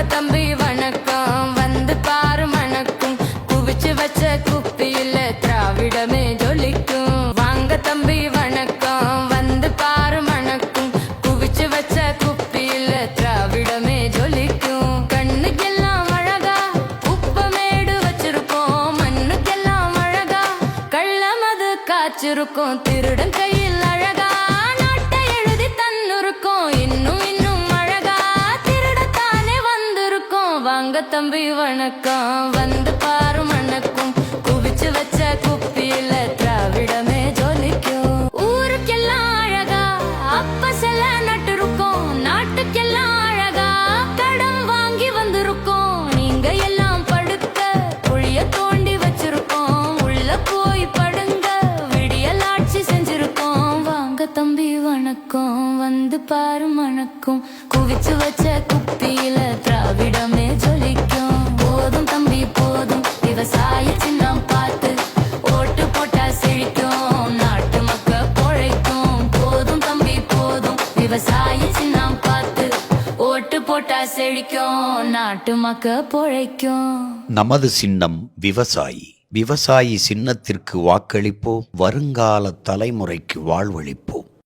தம்பி வணக்கம் வந்து பாரு மணக்கும் குவிச்சு வச்ச குப்பியில திராவிடமே ஜொலிக்கும். வாங்க தம்பி வணக்கம் வந்து பாரு மணக்கும் குவிச்சு வச்ச குப்பியில திராவிடமே ஜொலிக்கும். கண்ணுக்கெல்லாம் அழகா உப்பமேடு வச்சிருக்கோம், மண்ணுக்கெல்லாம் அழகா கள்ளமது காய்ச்சிருக்கோம். திருடன் கையில் அழகா நாட்டை எழுதி தன்னுருக்கோம், இன்னும் இன்னும் அழகா திருடத்தானே வந்திருக்கோம். வாங்க தம்பி வணக்கம் வந்து பாரு மணக்கும் குவிச்சு வச்ச குப்பியில திராவிடமே ஜொலிக்கும். ஊருக்கெல்லாம் அழகா அப்ப செல்ல நட்டிருக்கோம், நாட்டுக்கெல்லாம் அழகா கடன் வாங்கி வந்திருக்கோம். நீங்க எல்லாம் படுக்க குழிய தோண்டி வச்சிருக்கோம், உள்ள போய் படுங்க விடியல் ஆட்சி செஞ்சிருக்கோம். வாங்க தம்பி வணக்கம் வந்து பாரு மணக்கும் குவிச்சு வச்ச குப்பியில திராவிடமே ஜொலிக்கும். போதும் தம்பி போதும் விவசாய சின்னம் பார்த்து ஓட்டு போட்டா செழிக்கும், நாட்டு மக்க பொழைக்கும். போதும் தம்பி போதும் விவசாய சின்னம் பார்த்து ஓட்டு போட்டா செழிக்கும், நாட்டு மக்க பொழைக்கும். நமது சின்னம் விவசாயி. விவசாயி சின்னத்திற்கு வாக்களிப்போம், வருங்கால தலைமுறைக்கு வாழ்வளிப்போம்.